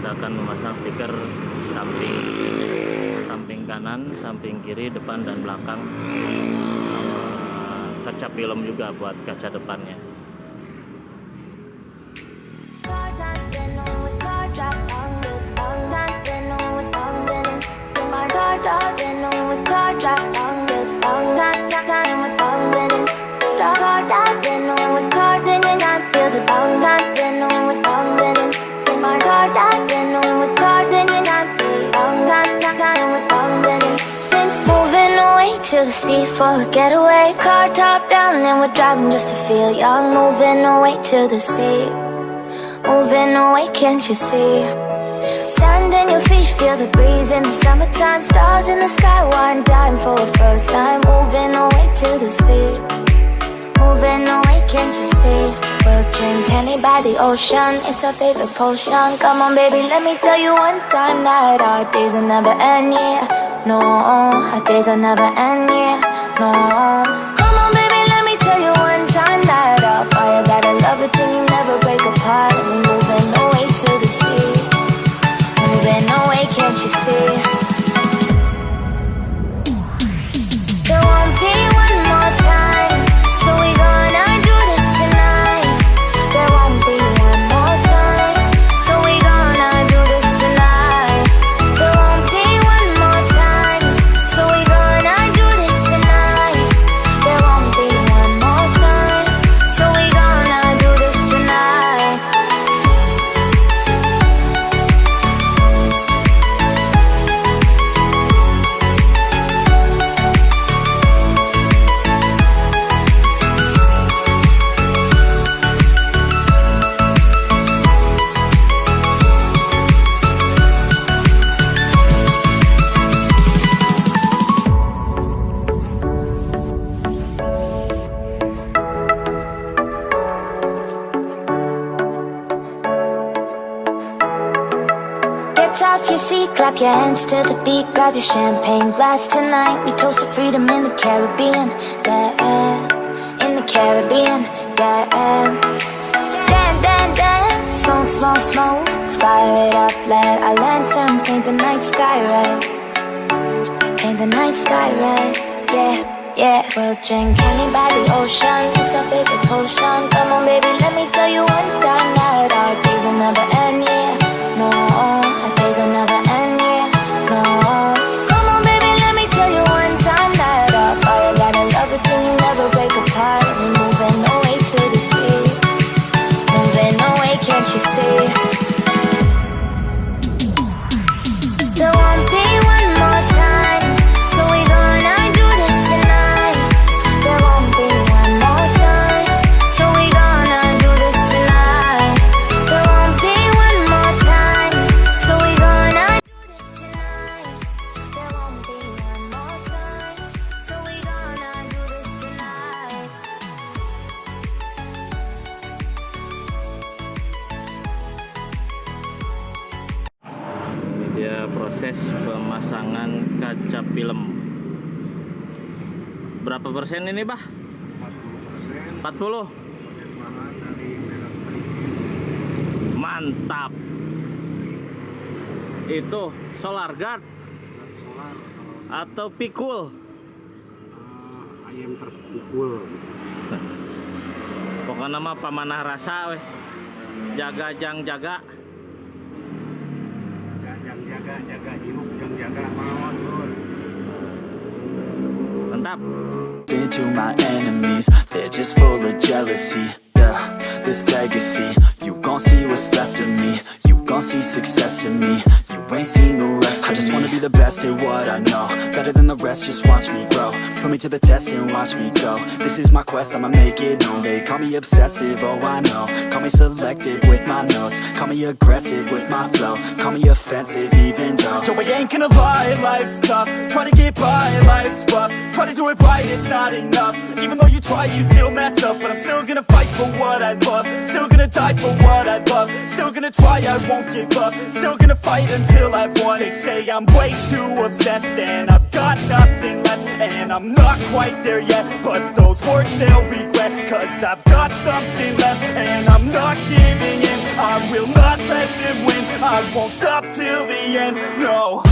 kita akan memasang stiker samping kanan, samping kiri, depan dan belakang, kaca film juga buat kaca depannya. To the sea for a getaway, car top down and we're driving just to feel young. Moving away to the sea, moving away, can't you see? Sand in your feet, feel the breeze in the summertime. Stars in the sky, one dime for a first time. Moving away to the sea, moving away, can't you see? We'll drink honey by the ocean, it's our favorite potion. Come on baby, let me tell you one time that our days will never end, yeah. No, our days will never end, yeah. No. Come on baby, let me tell you one time that our fire got a love it till you never break apart. And we're moving away to the sea, moving away, can't you see? There won't be one more time, so we gonna do this tonight. There won't be one more time, so we gonna do this tonight. There won't be one more time, so we gonna do this tonight. There won't be one more time, so we gonna do this tonight. Get off your seat, clap your hands to the beat, grab your champagne glass tonight. We toast to freedom in the Caribbean, yeah, in the Caribbean, yeah. Dance, dance, dance, smoke, smoke, smoke, fire it up, let our lanterns paint the night sky red, paint the night sky red, yeah, yeah. We'll drink honey by the ocean, it's our favorite potion. Come on baby, let me tell you one time that our days will never end, yeah. No, our days will never end, yeah. No. Come on baby, let me tell you one time that our fire got a love it till you never break apart. And we're moving away to the sea, moving away, can't you see? There won't be one more time, so we gonna do this tonight. There won't be one more time, so we gonna do this tonight. There won't be one more time, so we gonna do this tonight. There won't be one more time, so we gonna do this tonight. Ini dia proses pemasangan kaca film. Berapa persen ini, Bah? 40. Mantap. Itu solar guard atau pikul? Ayam terpukul. Pokoknya mah pamanah rasa weh. Jaga jang jaga. Jaga hidup, jang jaga mawon, Lur. Mantap. Into my enemies, they're just full of jealousy. Yeah, this legacy, you gon' see what's left of me. You gon' see success in me. You ain't seen the rest of me. I just wanna be the best at what I know, better than the rest, just watch me grow. Put me to the test and watch me go. This is my quest, I'ma make it known. They call me obsessive, oh I know. Call me selective with my notes. Call me aggressive with my flow. Call me offensive even though Joe, I ain't gonna lie, life's tough. Try to get by, life's rough. Try to do it right, it's not enough. Even though you try, you still mess up. But I'm still gonna fight for what I love. Still gonna die for what I love. Still gonna try, I won't give up. Still gonna fight until till I've won. They say I'm way too obsessed and I've got nothing left, and I'm not quite there yet, but those words they'll regret, cause I've got something left and I'm not giving in. I will not let them win, I won't stop till the end, no.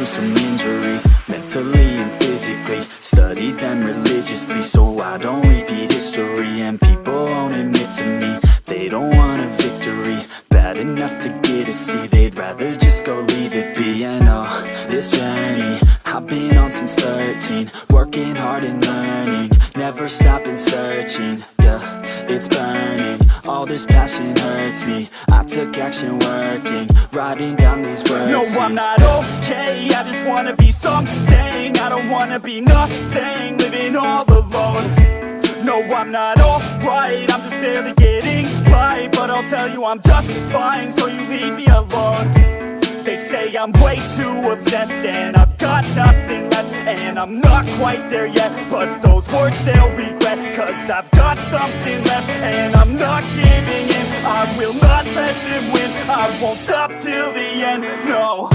Some injuries, mentally and physically. Studied them religiously so I don't repeat history. And people won't admit to me they don't want a victory bad enough to get a C. They'd rather just go leave it be. And oh, this journey I've been on since 13, working hard and learning, never stopping searching. Yeah, it's burning, all this passion hurts me. I took action working, writing down these words. No, I'm not okay, I just wanna be something. I don't wanna be nothing, living all alone. No, I'm not alright, I'm just barely getting by, but I'll tell you I'm just fine, so you leave me alone. They say I'm way too obsessed and I've got nothing left, and I'm not quite there yet, but those words they'll regret, cause I've got something left and I'm not giving in. I will not let them win, I won't stop till the end, no.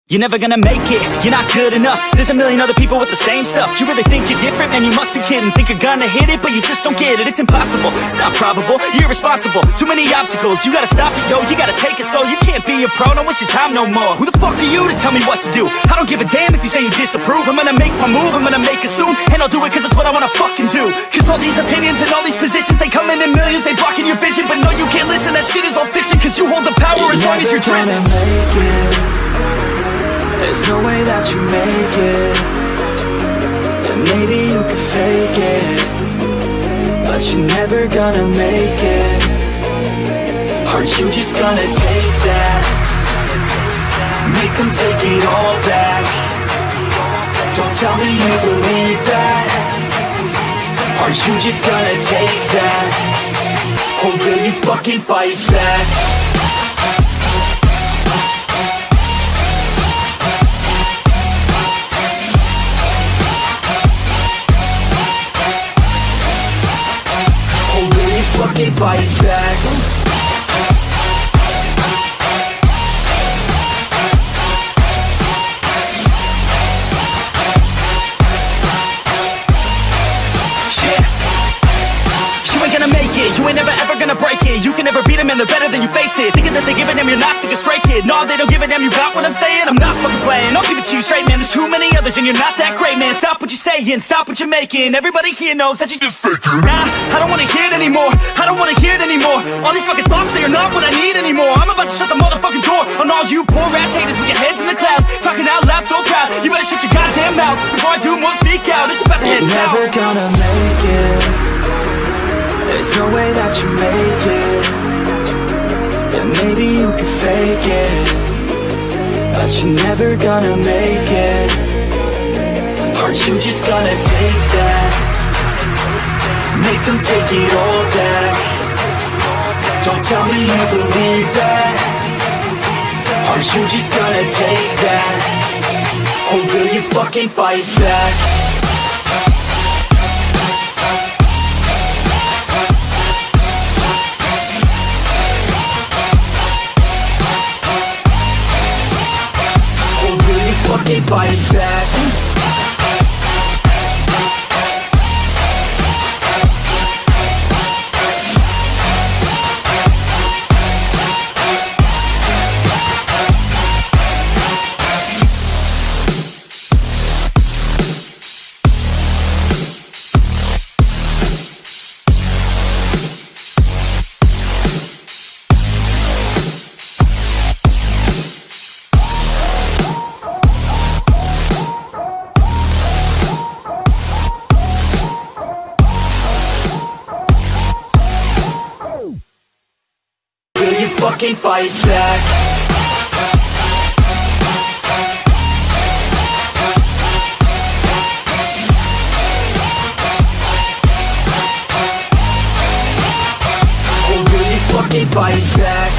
You're never gonna make it, you're not good enough. There's a million other people with the same stuff. You really think you're different? Man, you must be kidding. Think you're gonna hit it, but you just don't get it. It's impossible, it's not probable, you're irresponsible. Too many obstacles, you gotta stop it, yo. You gotta take it slow, you can't be a pro. Don't waste your time no more. Who the fuck are you to tell me what to do? I don't give a damn if you say you disapprove. I'm gonna make my move, I'm gonna make it soon. And I'll do it cause it's what I wanna fucking do. Cause all these opinions and all these positions, they come in millions, they blocking your vision. But no, you can't listen, that shit is all fiction. Cause you hold the power as long as you're dreaming. There's no way that you make it. And maybe you could fake it, but you're never gonna make it. Aren't you just gonna take that? Make them take it all back. Don't tell me you believe that. Aren't you just gonna take that? Or will you fucking fight back? Fucking fight back. You ain't never ever gonna break it. You can never beat them and they're better than you face it. Thinking that they give a damn, you're not thinking straight, kid. No, they don't give a damn, you got what I'm saying? I'm not fucking playing, I'll give it to you straight, man. There's too many others and you're not that great, man. Stop what you're saying, stop what you're making. Everybody here knows that you just faking. Nah, I don't wanna hear it anymore, I don't wanna hear it anymore. All these fucking thoughts, they are not what I need anymore. I'm about to shut the motherfucking door on all you poor ass haters with your heads in the clouds, talking out loud so proud. You better shut your goddamn mouth before I do more speak out. It's about to head south. You're never gonna make it. There's no way that you make it. And maybe you could fake it, but you're never gonna make it. Aren't you just gonna take that? Make them take it all back. Don't tell me you believe that. Aren't you just gonna take that? Or will you fucking fight back? Fucking fight back. Fucking fight back. Or will you fucking fight back?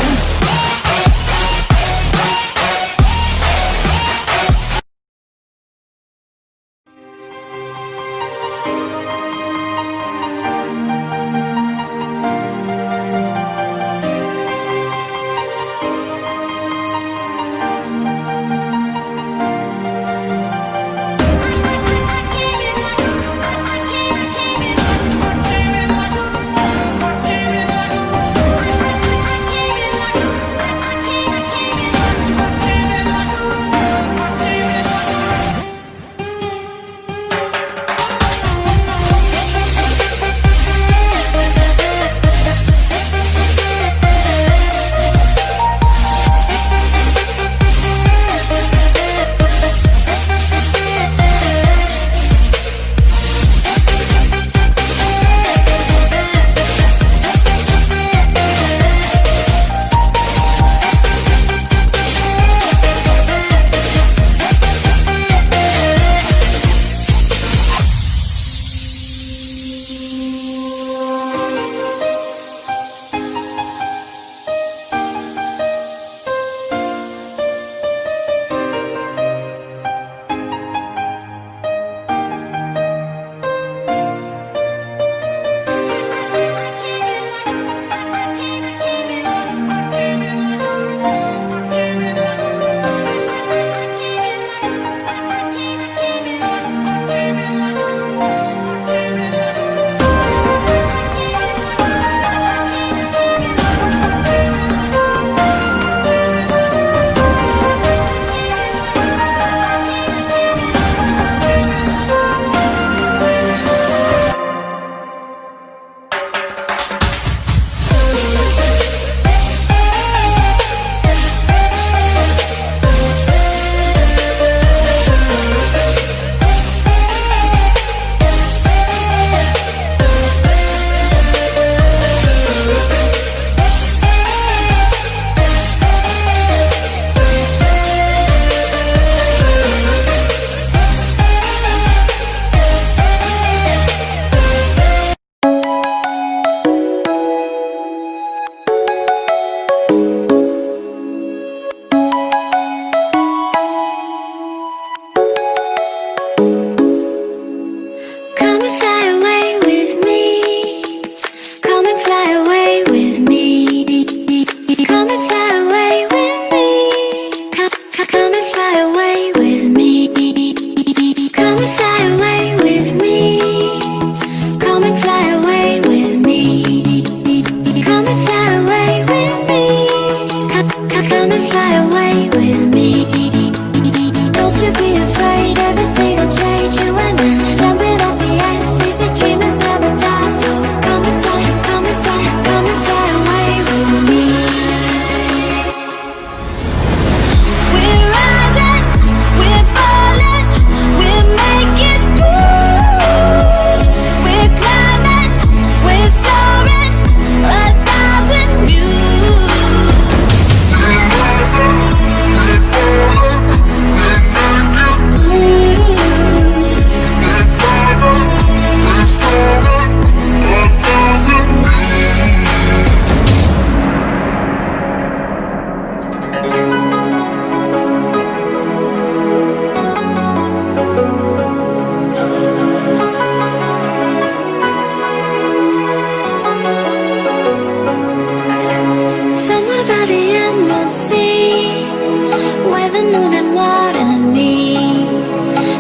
the moon and water me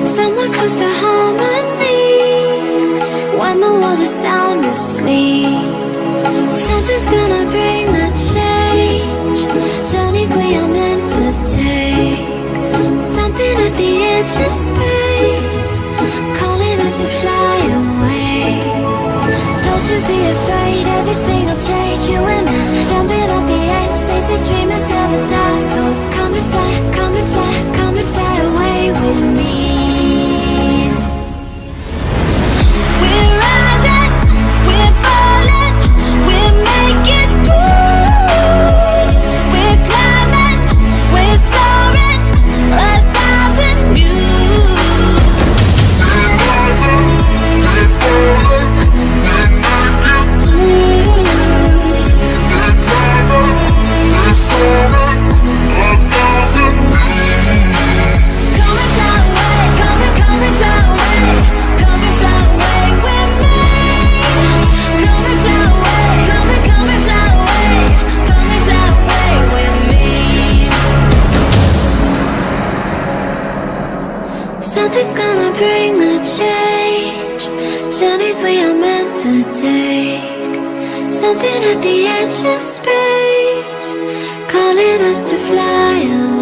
somewhere close to harmony. When the world is sound asleep, something's gonna bring the change. Journeys we are meant to take, something at the edge of space, calling us to fly away. Don't you be afraid, everything will change. You and I, jumping off the edge. They say dreamers never die, so come and fly, come and fly, come and fly away with me. We're rising, we're falling, we're making moves. We're climbing, we're soaring, 1,000 views. We're rising, we're falling, we're making moves. We're climbing, we're soaring, 1,000 views. Come and fly away, come and fly away, come and fly away with me. Come and fly away, come and fly away, come and fly away with me. Something's gonna bring the change. Journeys we are meant to take, something at the edge of space, calling us to fly away.